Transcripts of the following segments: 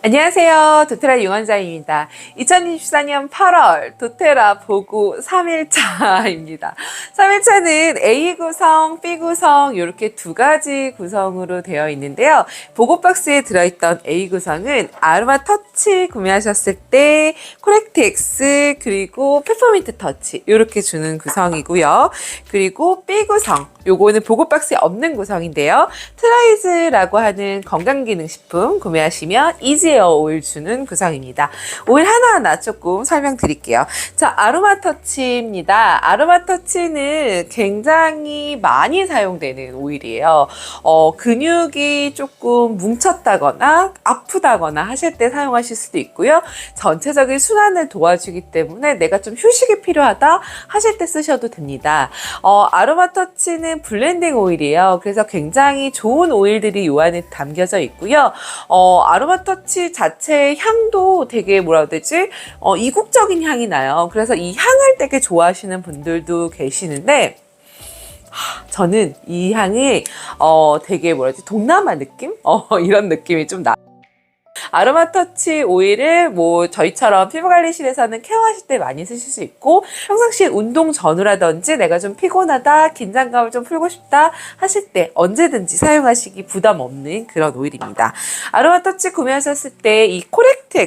안녕하세요. 도테라 유원장입니다. 2024년 8월 도테라 보고 3일차입니다. 3일차는 A 구성, B 구성 이렇게 두 가지 구성으로 되어 있는데요. 보고 박스에 들어있던 A 구성은 아로마 터치 구매하셨을 때 코렉트 X 그리고 페퍼민트 터치 이렇게 주는 구성이고요. 그리고 B 구성 요거는 보고 박스에 없는 구성인데요. 트라이즈라고 하는 건강기능식품 구매하시면 이지에어 오일 주는 구성입니다. 오일 하나하나 조금 설명드릴게요. 자, 아로마 터치입니다. 아로마 터치는 굉장히 많이 사용되는 오일이에요. 근육이 조금 뭉쳤다거나 아프다거나 하실 때 사용하실 수도 있고요. 전체적인 순환을 도와주기 때문에 내가 좀 휴식이 필요하다 하실 때 쓰셔도 됩니다. 아로마 터치는 블렌딩 오일이에요. 그래서 굉장히 좋은 오일들이 요 안에 담겨져 있고요. 아로마 터치 자체의 향도 되게 뭐라 해야 되지? 이국적인 향이 나요. 그래서 이 향을 되게 좋아하시는 분들도 계시는데 저는 이 향이 되게 뭐라 해야 되지? 동남아 느낌? 이런 느낌이 좀 나. 아로마 터치 오일을 저희처럼 피부관리실에서는 케어하실 때 많이 쓰실 수 있고 평상시에 운동 전후라든지 내가 좀 피곤하다, 긴장감을 좀 풀고 싶다 하실 때 언제든지 사용하시기 부담 없는 그런 오일입니다. 아로마 터치 구매하셨을 때 이 코렉트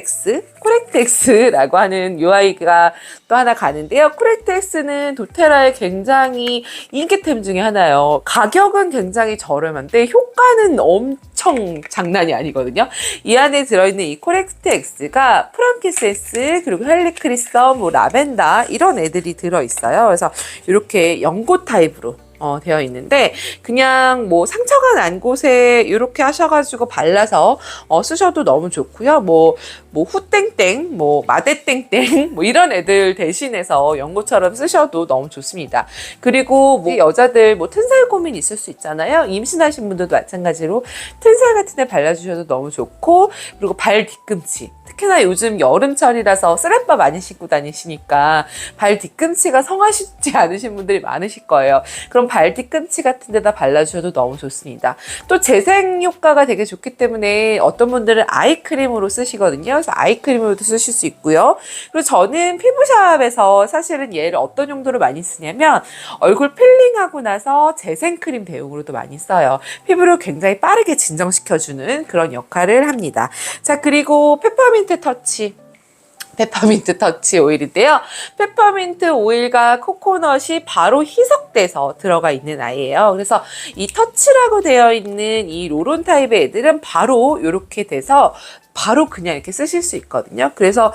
X라고 하는 UI가 또 하나 가는데요. 코렉트 X는 도테라의 굉장히 인기템 중에 하나예요. 가격은 굉장히 저렴한데 효과는 엄청 장난이 아니거든요. 이 안에 들어있는 이 코렉트 X가 프랑키스 S 그리고 헬리크리썸, 라벤더 이런 애들이 들어있어요. 그래서 이렇게 연고 타입으로 되어 있는데 그냥 상처가 난 곳에 이렇게 하셔가지고 발라서 쓰셔도 너무 좋고요. 후땡땡, 마데땡땡 이런 애들 대신해서 연고처럼 쓰셔도 너무 좋습니다. 그리고 여자들 튼살 고민 있을 수 있잖아요. 임신하신 분들도 마찬가지로 튼살 같은 데 발라주셔도 너무 좋고 그리고 발 뒤꿈치 특히나 요즘 여름철이라서 슬랩바 많이 신고 다니시니까 발 뒤꿈치가 성하시지 않으신 분들이 많으실 거예요. 그럼 발 뒤꿈치 같은 데다 발라주셔도 너무 좋습니다. 또 재생 효과가 되게 좋기 때문에 어떤 분들은 아이크림으로 쓰시거든요. 그래서 아이크림으로도 쓰실 수 있고요. 그리고 저는 피부샵에서 사실은 얘를 어떤 용도로 많이 쓰냐면 얼굴 필링하고 나서 재생크림 대용으로도 많이 써요. 피부를 굉장히 빠르게 진정시켜주는 그런 역할을 합니다. 자, 그리고 페퍼민트 터치 오일인데요. 페퍼민트 오일과 코코넛이 바로 희석돼서 들어가 있는 아이예요. 그래서 이 터치라고 되어 있는 이 로론 타입의 애들은 바로 이렇게 돼서 바로 그냥 이렇게 쓰실 수 있거든요. 그래서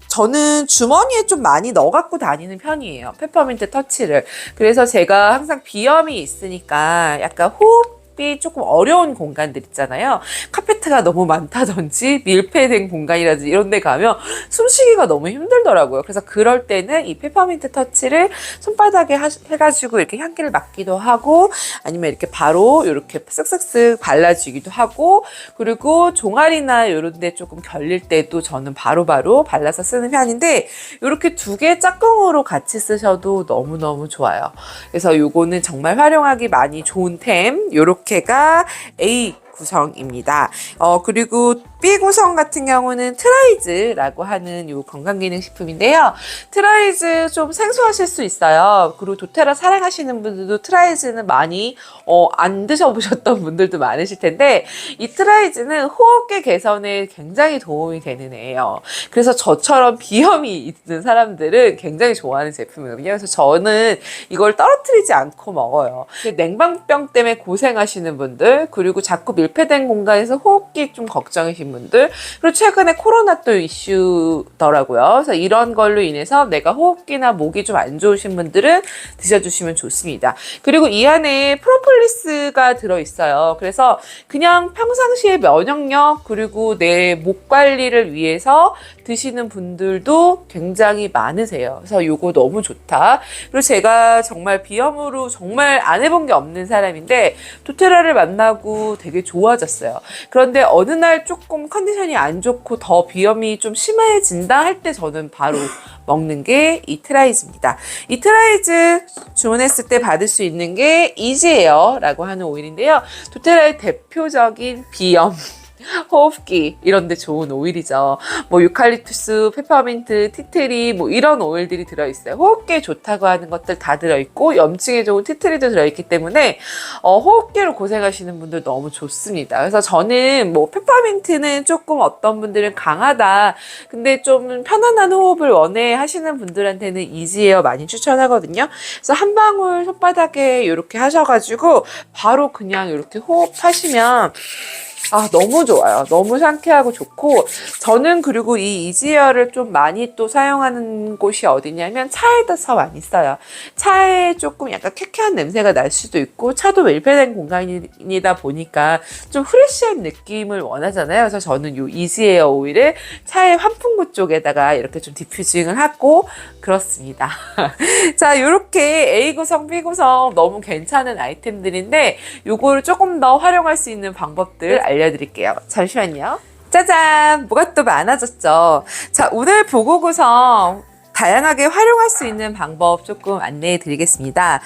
저는 주머니에 좀 많이 넣어 갖고 다니는 편이에요. 페퍼민트 터치를. 그래서 제가 항상 비염이 있으니까 약간 호흡이 조금 어려운 공간들 있잖아요. 카페트가 너무 많다든지 밀폐된 공간이라든지 이런 데 가면 숨쉬기가 너무 힘들더라고요. 그래서 그럴 때는 이 페퍼민트 터치를 손바닥에 해가지고 이렇게 향기를 맡기도 하고 아니면 이렇게 바로 이렇게 쓱쓱쓱 발라주기도 하고 그리고 종아리나 이런 데 조금 결릴 때도 저는 바로바로 발라서 쓰는 편인데 이렇게 두 개 짝꿍으로 같이 쓰셔도 너무너무 좋아요. 그래서 요거는 정말 활용하기 많이 좋은 템 요렇게가 A 구성입니다. 그리고 B 구성 같은 경우는 트라이즈라고 하는 요 건강기능식품인데요. 트라이즈 좀 생소하실 수 있어요. 그리고 도테라 사랑하시는 분들도 트라이즈는 많이 안 드셔보셨던 분들도 많으실 텐데 이 트라이즈는 호흡기 개선에 굉장히 도움이 되는 애예요. 그래서 저처럼 비염이 있는 사람들은 굉장히 좋아하는 제품이거든요. 그래서 저는 이걸 떨어뜨리지 않고 먹어요. 냉방병 때문에 고생하시는 분들 그리고 자꾸 밀폐된 공간에서 호흡기 좀 걱정이신 분들 그리고 최근에 코로나 또 이슈더라고요. 그래서 이런 걸로 인해서 내가 호흡기나 목이 좀 안 좋으신 분들은 드셔주시면 좋습니다. 그리고 이 안에 프로폴리스가 들어있어요. 그래서 그냥 평상시에 면역력 그리고 내 목 관리를 위해서 드시는 분들도 굉장히 많으세요. 그래서 이거 너무 좋다. 그리고 제가 정말 비염으로 정말 안 해본 게 없는 사람인데 도테라를 만나고 되게 좋아졌어요. 그런데 어느 날 조금 컨디션이 안 좋고 더 비염이 좀 심해진다 할 때 저는 바로 먹는 게 이 트라이즈입니다. 이 트라이즈 주문했을 때 받을 수 있는 게 이지에어라고 하는 오일인데요. 도테라의 대표적인 비염 호흡기 이런 데 좋은 오일이죠. 뭐 유칼립투스, 페퍼민트, 티트리 뭐 이런 오일들이 들어있어요. 호흡기에 좋다고 하는 것들 다 들어있고 염증에 좋은 티트리도 들어있기 때문에 호흡기로 고생하시는 분들 너무 좋습니다. 그래서 저는 뭐 페퍼민트는 조금 어떤 분들은 강하다, 근데 좀 편안한 호흡을 원해 하시는 분들한테는 이지에어 많이 추천하거든요. 그래서 한 방울 손바닥에 이렇게 하셔가지고 바로 그냥 이렇게 호흡하시면 너무 좋아요. 너무 상쾌하고 좋고, 저는 그리고 이 이지에어를 좀 많이 또 사용하는 곳이 어디냐면 차에서 많이 써요. 차에 조금 약간 쾌쾌한 냄새가 날 수도 있고, 차도 밀폐된 공간이다 보니까 좀 프레시한 느낌을 원하잖아요. 그래서 저는 이 이지에어 오일을 차의 환풍구 쪽에다가 이렇게 좀 디퓨징을 하고 그렇습니다. 자, 요렇게 A 구성, B 구성 너무 괜찮은 아이템들인데 요거를 조금 더 활용할 수 있는 방법들 알려드릴게요. 잠시만요. 짜잔! 뭐가 또 많아졌죠? 자, 오늘 보고 구성 다양하게 활용할 수 있는 방법 조금 안내해 드리겠습니다.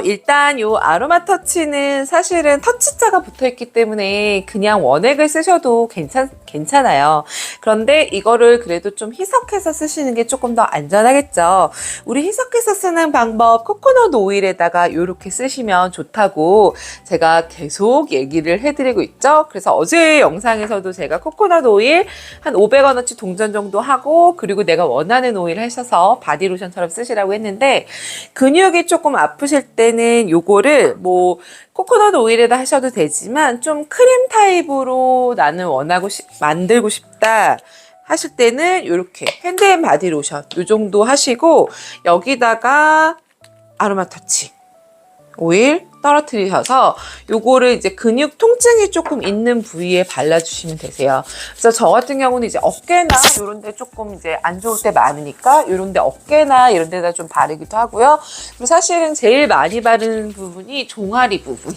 일단 요 아로마 터치는 사실은 터치자가 붙어 있기 때문에 그냥 원액을 쓰셔도 괜찮아요. 그런데 이거를 그래도 좀 희석해서 쓰시는 게 조금 더 안전하겠죠. 우리 희석해서 쓰는 방법, 코코넛 오일에다가 이렇게 쓰시면 좋다고 제가 계속 얘기를 해드리고 있죠. 그래서 어제 영상에서도 제가 코코넛 오일 한 500원어치 동전 정도 하고, 그리고 내가 원하는 오일 해서 바디로션처럼 쓰시라고 했는데, 근육이 조금 아프실 때는 요거를 뭐 코코넛 오일에다 하셔도 되지만 좀 크림 타입으로 나는 만들고 싶다 하실 때는 이렇게 핸드앤바디로션 요 정도 하시고, 여기다가 아로마 터치 오일 떨어뜨리셔서 요거를 이제 근육 통증이 조금 있는 부위에 발라주시면 되세요. 그래서 저 같은 경우는 이제 어깨나 이런 데 조금 이제 안 좋을 때 많으니까 이런 데 어깨나 이런 데다 좀 바르기도 하고요. 그리고 사실은 제일 많이 바르는 부분이 종아리 부분.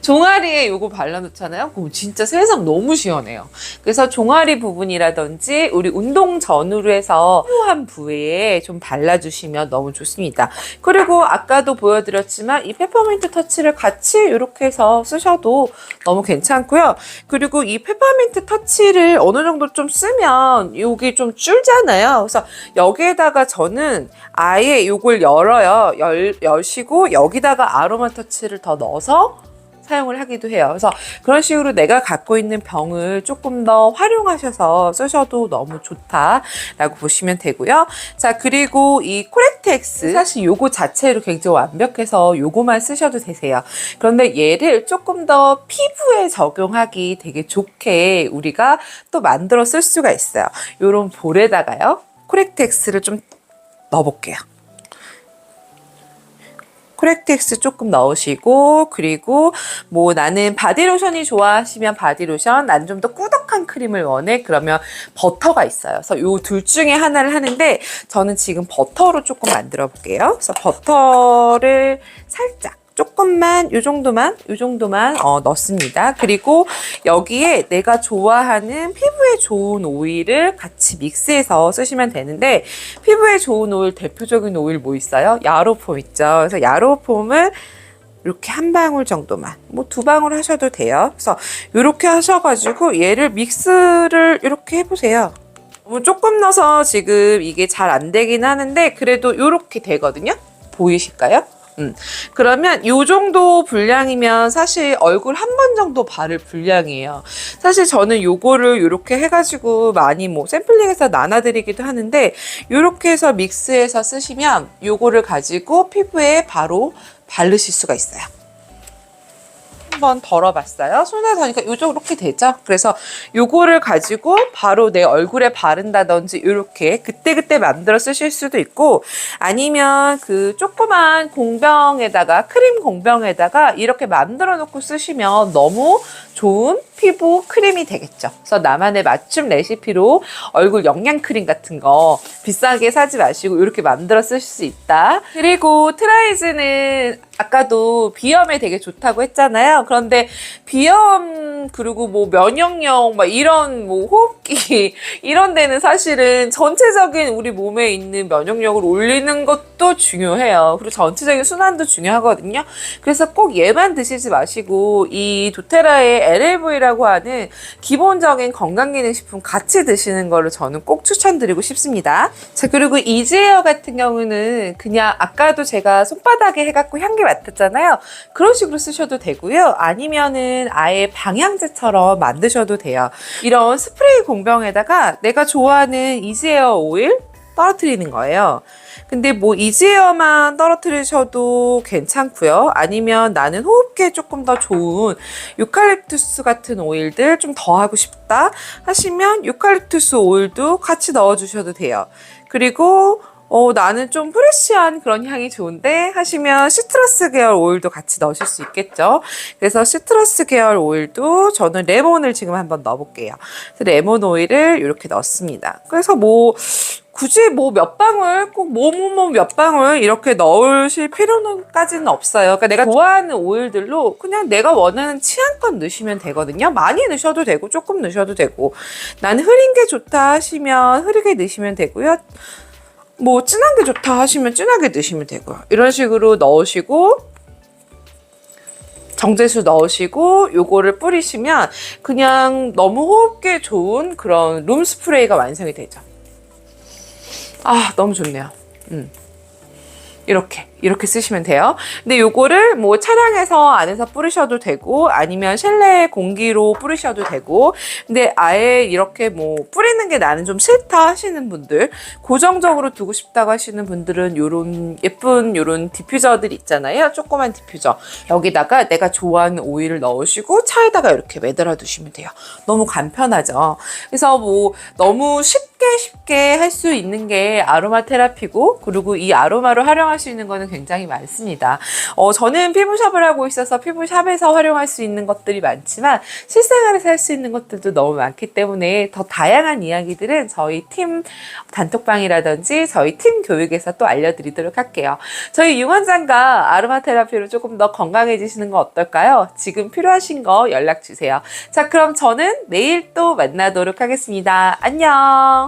종아리에 요거 발라놓잖아요. 그럼 진짜 세상 너무 시원해요. 그래서 종아리 부분이라든지 우리 운동 전후로 해서 필요한 부위에 좀 발라주시면 너무 좋습니다. 그리고 아까도 보여드렸지만 이 페퍼민트 터치를 같이 이렇게 해서 쓰셔도 너무 괜찮고요. 그리고 이 페퍼민트 터치를 어느 정도 좀 쓰면 여기 좀 줄잖아요. 그래서 여기에다가 저는 아예 요걸 열어요. 여시고 여기다가 아로마 터치를 더 넣어서 사용을 하기도 해요. 그래서 그런 식으로 내가 갖고 있는 병을 조금 더 활용하셔서 쓰셔도 너무 좋다라고 보시면 되고요. 자, 그리고 이 코렉트엑스 사실 요거 자체로 굉장히 완벽해서 요거만 쓰셔도 되세요. 그런데 얘를 조금 더 피부에 적용하기 되게 좋게 우리가 또 만들어 쓸 수가 있어요. 요런 볼에다가요, 코렉트엑스를 좀 넣어볼게요. 코렉트엑스 조금 넣으시고, 그리고 뭐 나는 바디로션이 좋아하시면 바디로션, 난 좀 더 꾸덕한 크림을 원해 그러면 버터가 있어요. 그래서 요 둘 중에 하나를 하는데 저는 지금 버터로 조금 만들어 볼게요. 그래서 버터를 살짝 조금만 요 정도만 넣습니다. 그리고 여기에 내가 좋아하는 피부에 좋은 오일을 같이 믹스해서 쓰시면 되는데, 피부에 좋은 오일 대표적인 오일 뭐 있어요? 야로폼 있죠. 그래서 야로폼을 이렇게 한 방울 정도만, 뭐 2방울 하셔도 돼요. 그래서 이렇게 하셔가지고 얘를 믹스를 이렇게 해보세요. 조금 넣어서 지금 이게 잘 안 되긴 하는데 그래도 이렇게 되거든요. 보이실까요? 그러면 요 정도 분량이면 사실 얼굴 한 번 정도 바를 분량이에요. 사실 저는 요거를 요렇게 해가지고 많이 뭐 샘플링해서 나눠드리기도 하는데, 요렇게 해서 믹스해서 쓰시면 요거를 가지고 피부에 바로 바르실 수가 있어요. 한번 덜어봤어요. 손에 닿으니까 이렇게 되죠. 그래서 요거를 가지고 바로 내 얼굴에 바른다든지 이렇게 그때그때 만들어 쓰실 수도 있고, 아니면 그 조그만 공병에다가, 크림 공병에다가 이렇게 만들어 놓고 쓰시면 너무 좋은 피부 크림이 되겠죠. 그래서 나만의 맞춤 레시피로 얼굴 영양 크림 같은 거 비싸게 사지 마시고 이렇게 만들어 쓰실 수 있다. 그리고 트라이즈는 아까도 비염에 되게 좋다고 했잖아요. 그런데 비염 그리고 뭐 면역력 막 이런 뭐 호흡기 이런 데는 사실은 전체적인 우리 몸에 있는 면역력을 올리는 것도 중요해요. 그리고 전체적인 순환도 중요하거든요. 그래서 꼭 얘만 드시지 마시고 이 도테라의 LLV라고 하는 기본적인 건강기능식품 같이 드시는 거를 저는 꼭 추천드리고 싶습니다. 자, 그리고 이지에어 같은 경우는 그냥 아까도 제가 손바닥에 해갖고 향기 맡았잖아요. 그런 식으로 쓰셔도 되고요. 아니면은 아예 방향제처럼 만드셔도 돼요. 이런 스프레이 공병에다가 내가 좋아하는 이지에어 오일 떨어뜨리는 거예요. 근데 뭐 이지에어만 떨어뜨리셔도 괜찮고요. 아니면 나는 호흡기에 조금 더 좋은 유칼립투스 같은 오일들 좀 더 하고 싶다 하시면 유칼립투스 오일도 같이 넣어주셔도 돼요. 그리고 나는 좀 프레쉬한 그런 향이 좋은데 하시면 시트러스 계열 오일도 같이 넣으실 수 있겠죠. 그래서 시트러스 계열 오일도 저는 레몬을 지금 한번 넣어볼게요. 그래서 레몬 오일을 이렇게 넣습니다. 그래서 뭐 굳이 뭐 몇 방울 꼭 몇 방울 이렇게 넣으실 필요는까지는 없어요. 그러니까 내가 좋아하는 오일들로 그냥 내가 원하는 취향껏 넣으시면 되거든요. 많이 넣으셔도 되고 조금 넣으셔도 되고 나는 흐린 게 좋다 하시면 흐리게 넣으시면 되고요. 뭐 진한 게 좋다 하시면 진하게 넣으시면 되고요. 이런 식으로 넣으시고 정제수 넣으시고 요거를 뿌리시면 그냥 너무 호흡기에 좋은 그런 룸 스프레이가 완성이 되죠. 아, 너무 좋네요. 이렇게 쓰시면 돼요. 근데 요거를 뭐 차량에서 안에서 뿌리셔도 되고 아니면 실내 공기로 뿌리셔도 되고 근데 아예 이렇게 뭐 뿌리는 게 나는 좀 싫다 하시는 분들 고정적으로 두고 싶다고 하시는 분들은 요런 예쁜 요런 디퓨저들 있잖아요. 조그만 디퓨저 여기다가 내가 좋아하는 오일을 넣으시고 차에다가 이렇게 매달아 두시면 돼요. 너무 간편하죠. 그래서 뭐 너무 쉽게 할 수 있는 게 아로마 테라피고 그리고 이 아로마로 활용할 수 있는 거는 굉장히 많습니다. 저는 피부샵을 하고 있어서 피부샵에서 활용할 수 있는 것들이 많지만 실생활에서 할 수 있는 것들도 너무 많기 때문에 더 다양한 이야기들은 저희 팀 단톡방이라든지 저희 팀 교육에서 또 알려드리도록 할게요. 저희 유 원장과 아로마 테라피로 조금 더 건강해지시는 거 어떨까요? 지금 필요하신 거 연락 주세요. 자, 그럼 저는 내일 또 만나도록 하겠습니다. 안녕.